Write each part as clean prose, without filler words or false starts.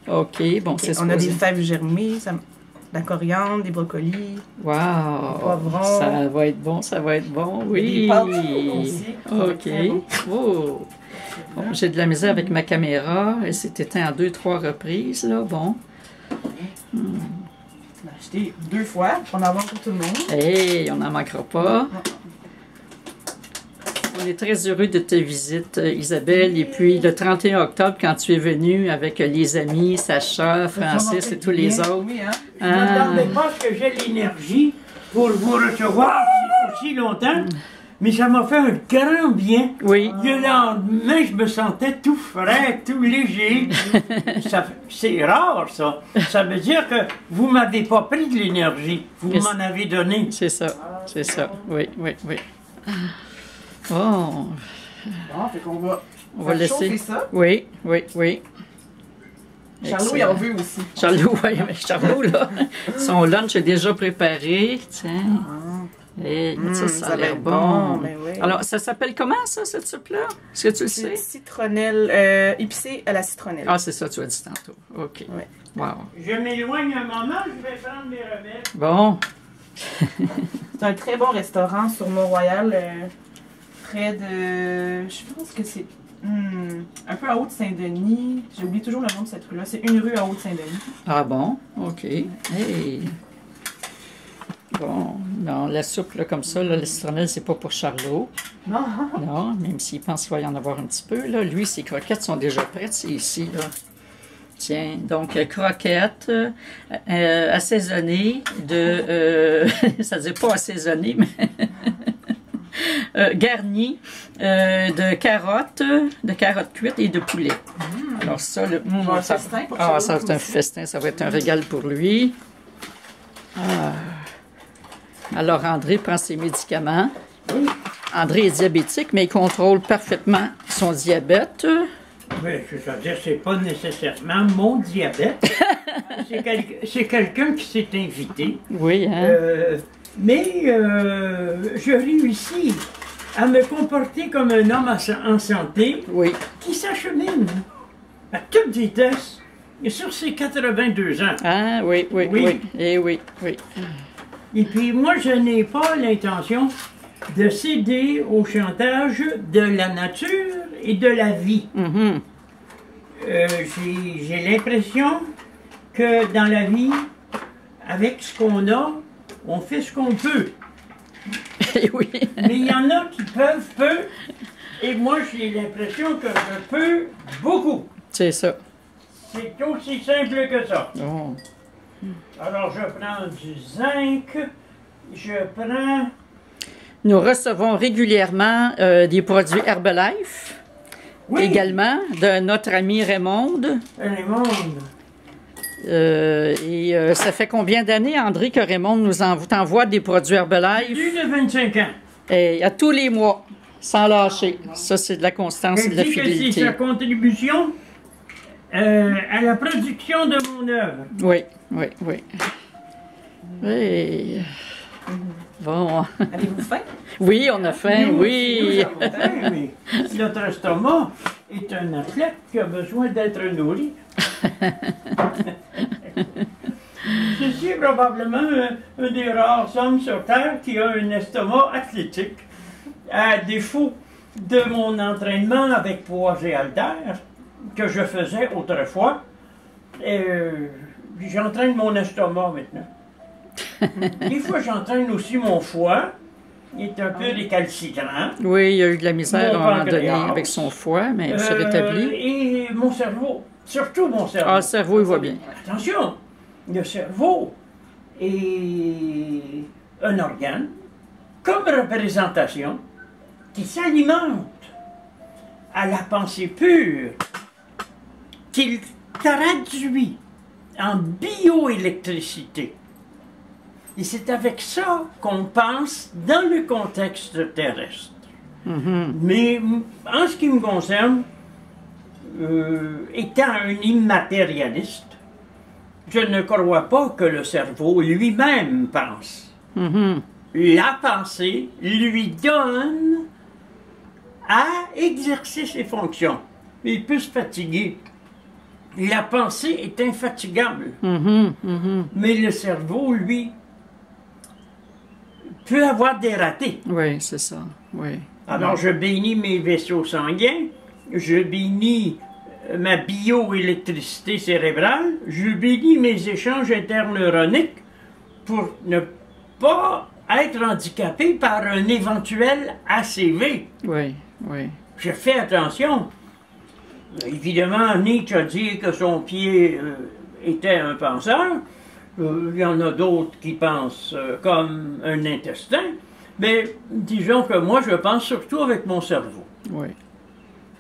OK, bon, c'est On a des supposé. fèves germées, de la coriandre, des brocolis, Wow! poivrons. Ça va être bon, ça va être bon, oui. Des pâtes aussi. Ça va être OK. très bon. Oh. Bon, j'ai de la misère avec ma caméra. Elle s'est éteinte en 2-3 reprises, là. Bon. On a acheté 2 fois, pour en avoir pour tout le monde. Hey, on n'en manquera pas. On est très heureux de ta visite, Isabelle. Et puis, le 31 octobre, quand tu es venue avec les amis, Sacha, Francis et tous les autres. Oui, hein? Je ne m'attendais pas à ce que j'ai l'énergie pour vous recevoir aussi longtemps, mais ça m'a fait un grand bien. Oui. Le lendemain, je me sentais tout frais, tout léger. C'est rare, ça. Ça veut dire que vous ne m'avez pas pris de l'énergie. Vous Yes. m'en avez donné. C'est ça, c'est ça. Oui, oui, oui. Bon, Bon, fait qu'on va, on va laisser. chauffer ça. Oui, oui, oui. Charlot, il en veut aussi. Charlot, oui, mais Charlot, là, son lunch est déjà préparé. Tiens. Hey, ça a va l'air être bon. ben oui. Alors, ça s'appelle comment, ça, cette soupe-là? Est-ce que tu le sais? Citronnelle, épicée à la citronnelle. Ah, c'est ça, tu as dit tantôt. OK. Ouais. Wow. Je m'éloigne un moment, je vais prendre mes remèdes. Bon. C'est un très bon restaurant sur Mont-Royal, près de... Je pense que c'est un peu à Haute-Saint-Denis. J'oublie toujours le nom de cette rue-là. C'est une rue à Haute-Saint-Denis. Ah bon? OK. Hey. Bon, non, la soupe, là, comme ça, là, le citronnelle, c'est pas pour Charlot. Non. Non, même s'il pense qu'il va y en avoir un petit peu, là. Lui, ses croquettes sont déjà prêtes, c'est ici, là. Tiens, donc, croquettes assaisonnées de... ça ne dit pas assaisonnées, mais... garnies de carottes cuites et de poulet. Alors ça, Un festin pour ça Charlot va être un aussi. festin, ça va être un régal pour lui. Ah. Alors, André prend ses médicaments. André est diabétique, mais il contrôle parfaitement son diabète. Oui, c'est-à-dire, c'est pas nécessairement mon diabète. C'est quelqu'un qui s'est invité. Oui, hein? Mais je réussis à me comporter comme un homme en santé Oui. qui s'achemine à toute vitesse et sur ses 82 ans. Ah, oui, oui, oui. Oui. Et oui, oui. Et puis moi, je n'ai pas l'intention de céder au chantage de la nature et de la vie. Mhm. J'ai l'impression que dans la vie, avec ce qu'on a, on fait ce qu'on peut. Et oui. Mais il y en a qui peuvent peu, et moi j'ai l'impression que je peux beaucoup. C'est ça. C'est aussi simple que ça. Oh. Alors je prends du zinc, je prends... Nous recevons régulièrement des produits Herbalife, Oui, également, de notre ami Raymond. Raymond. Ça fait combien d'années, André, que Raymond nous t'envoie des produits Herbalife? Plus de 25 ans. Et à tous les mois, sans lâcher. Ça, c'est de la constance et Elle de la dit que c'est fidélité. sa contribution à la production de mon œuvre. Oui, oui, oui. Oui. Bon. Avez-vous faim? Oui, on a faim, Nous, oui. nous avons faim, mais notre estomac est un athlète qui a besoin d'être nourri. Je suis probablement un des rares hommes sur Terre qui a un estomac athlétique. À défaut de mon entraînement avec poids et haltères que je faisais autrefois, j'entraîne mon estomac maintenant. Des fois, j'entraîne aussi mon foie. Il est un peu récalcitrant. Oui, il y a eu de la misère Mon à un moment donné pancréas. avec son foie, mais il s'est rétabli. Et mon cerveau, surtout mon cerveau. Ah, le cerveau, il va bien. Attention, le cerveau est un organe, comme représentation, qui s'alimente à la pensée pure, qu'il traduit en bioélectricité. Et c'est avec ça qu'on pense dans le contexte terrestre. Mais en ce qui me concerne, étant un immatérialiste, je ne crois pas que le cerveau lui-même pense. La pensée lui donne à exercer ses fonctions. Il peut se fatiguer la pensée est infatigable. Mhm. Mais le cerveau, lui, peut avoir des ratés. Oui, c'est ça. Oui. Alors, je bénis mes vaisseaux sanguins, je bénis ma bioélectricité cérébrale, je bénis mes échanges interneuroniques pour ne pas être handicapé par un éventuel ACV. Oui, oui. Je fais attention. Évidemment, Nietzsche a dit que son pied était un penseur. Il y en a d'autres qui pensent comme un intestin. Mais disons que moi, je pense surtout avec mon cerveau. Oui.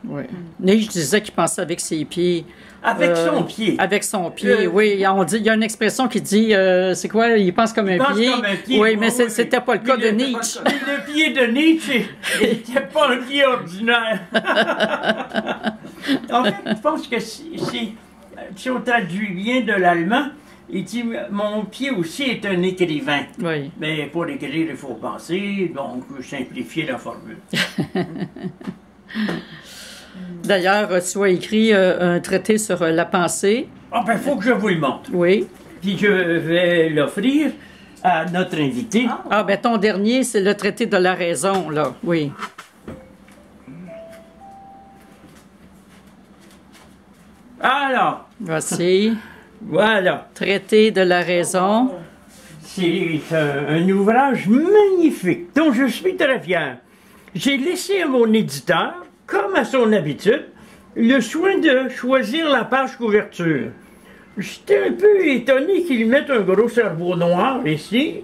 Oui. Nietzsche disait qu'il pensait avec ses pieds. Avec son pied. Avec son pied, oui. Il y a une expression qui dit, c'est quoi, il pense comme un pied. Comme un pied. Oui, mais c'était pas le cas de Nietzsche. Le pied de Nietzsche n'était pas un pied ordinaire. En fait, je pense que si on traduit bien de l'allemand, il dit « Mon pied aussi est un écrivain. » Oui. Mais pour écrire, il faut penser, donc simplifier la formule. D'ailleurs, tu as écrit un traité sur la pensée. Ah ben, il faut que je vous le montre. Oui. Puis je vais l'offrir à notre invité. Ah, ben ton dernier, c'est le traité de la raison, là. Oui. Alors, Voici. voilà. Traité de la raison. C'est un ouvrage magnifique dont je suis très fier. J'ai laissé à mon éditeur, comme à son habitude, le soin de choisir la page couverture. J'étais un peu étonné qu'il mette un gros cerveau noir ici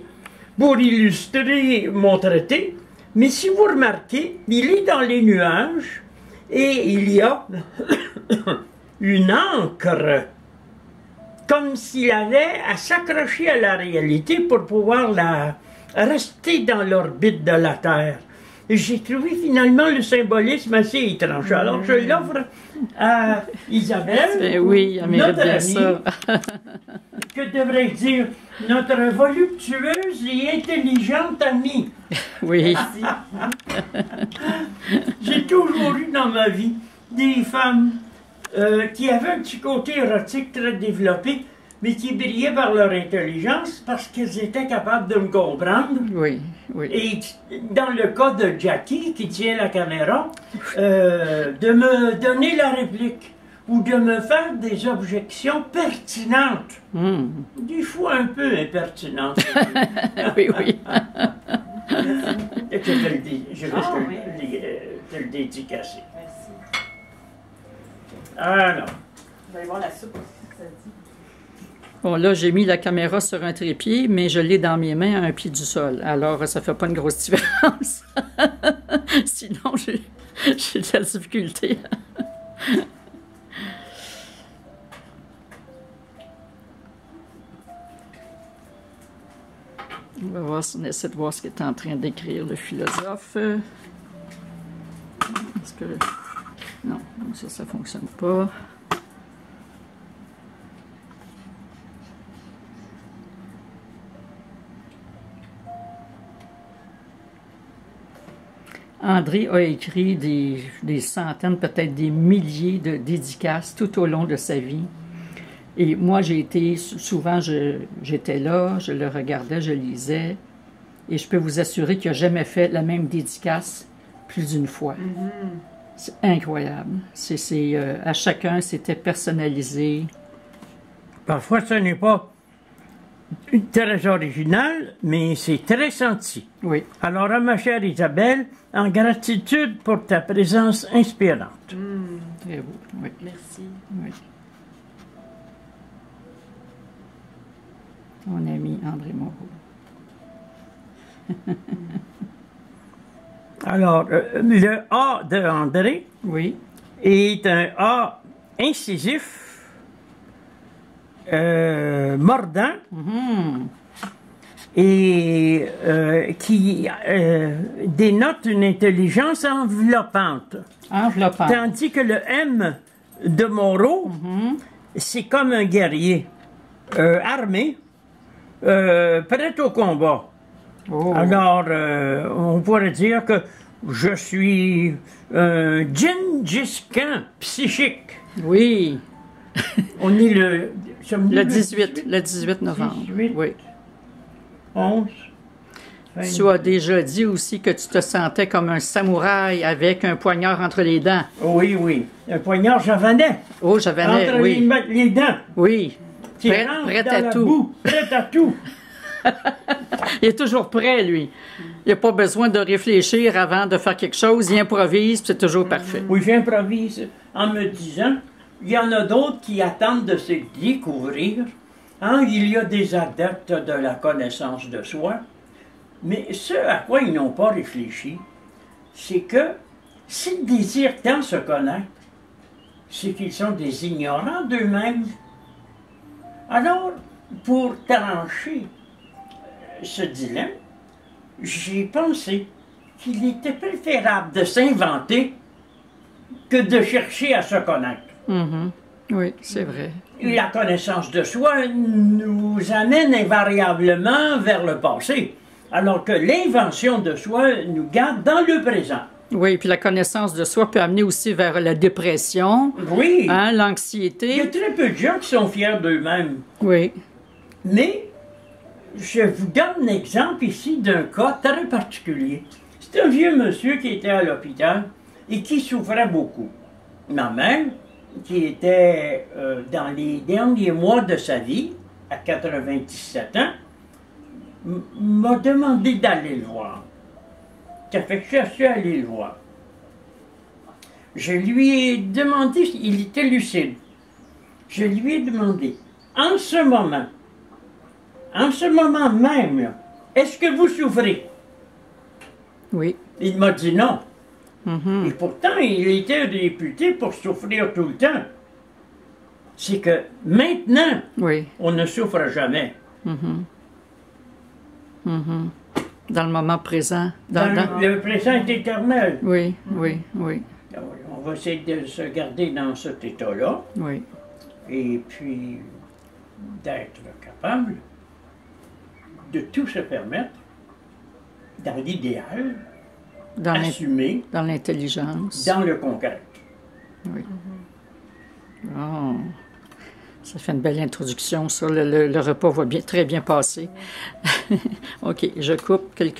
pour illustrer mon traité, mais si vous remarquez, il est dans les nuages et il y a une encre, comme s'il avait à s'accrocher à la réalité pour pouvoir rester dans l'orbite de la Terre. J'ai trouvé finalement le symbolisme assez étrange. Alors je l'offre à Isabelle, Oui, elle mérite notre bien amie, ça. que devrais-je dire, notre voluptueuse et intelligente amie. Oui. J'ai toujours eu dans ma vie des femmes qui avaient un petit côté érotique très développé, mais qui brillaient par leur intelligence parce qu'elles étaient capables de me comprendre. Oui, oui. Et dans le cas de Jackie, qui tient la caméra, de me donner la réplique ou de me faire des objections pertinentes. Des fois un peu impertinentes. Oui, oui. Et que je vais te le dédicacer. Merci. Alors, Vous allez voir la soupe aussi, ça dit. Bon, là, j'ai mis la caméra sur un trépied, mais je l'ai dans mes mains à un pied du sol. Alors, ça fait pas une grosse différence. Sinon, j'ai de la difficulté. On va voir si on essaie de voir ce qu'est en train d'écrire le philosophe. Est-ce que... Non, ça fonctionne pas. André a écrit des centaines, peut-être des milliers de dédicaces tout au long de sa vie. Et moi, souvent, j'étais là, je le regardais, je lisais, et je peux vous assurer qu'il n'a jamais fait la même dédicace plus d'une fois. C'est incroyable. À chacun, c'était personnalisé. parfois ce n'est pas très original, mais c'est très senti. Oui. Alors, à ma chère Isabelle, en gratitude pour ta présence inspirante. Très beau. Oui. Merci. Oui. Mon ami André Moreau. Alors, le A de André Oui. est un A incisif, mordant, et qui dénote une intelligence enveloppante. Enveloppant. Tandis que le M de Moreau, c'est comme un guerrier, armé, prêt au combat. Oh. Alors, on pourrait dire que je suis un Gengis Khan psychique. Oui. On est le... Le 18 novembre. 18, Oui. 11. Tu as déjà dit aussi que tu te sentais comme un samouraï avec un poignard entre les dents. Oui, oui. Un poignard javanais. Oh, javanais, Entre oui. les dents. Oui. Qui Prêt, rentre prêt dans à la tout. boue. Prêt à tout. Il est toujours prêt, lui. Il n'a pas besoin de réfléchir avant de faire quelque chose. Il improvise, puis c'est toujours parfait. Oui, j'improvise en me disant, il y en a d'autres qui attendent de se découvrir. Hein, il y a des adeptes de la connaissance de soi. Mais ce à quoi ils n'ont pas réfléchi, c'est que s'ils désirent tant se connaître, c'est qu'ils sont des ignorants d'eux-mêmes. Alors, pour trancher ce dilemme, j'ai pensé qu'il était préférable de s'inventer que de chercher à se connaître. Mhm. Oui, c'est vrai. La connaissance de soi nous amène invariablement vers le passé, alors que l'invention de soi nous garde dans le présent. Oui, puis la connaissance de soi peut amener aussi vers la dépression, Oui, hein, il y a l'anxiété. très peu de gens qui sont fiers d'eux-mêmes. Oui. Mais je vous donne l'exemple ici d'un cas très particulier. C'est un vieux monsieur qui était à l'hôpital et qui souffrait beaucoup. Ma mère, qui était dans les derniers mois de sa vie, à 97 ans, m'a demandé d'aller le voir. Ça fait que je suis allé le voir. Je lui ai demandé, il était lucide. Je lui ai demandé, en ce moment même, là, est-ce que vous souffrez? Oui. Il m'a dit non. Mhm. Et pourtant, il était réputé pour souffrir tout le temps. C'est que maintenant, Oui. on ne souffre jamais. Mhm. Mhm. Dans le moment présent. Le présent est éternel. Oui, oui, oui, On va essayer de se garder dans cet état-là oui. et puis d'être capable de tout se permettre dans l'idéal, Dans assumé dans l'intelligence. dans le concret. Oui. Oh. Ça fait une belle introduction, ça. Le repas va très bien passer. OK, je coupe quelques...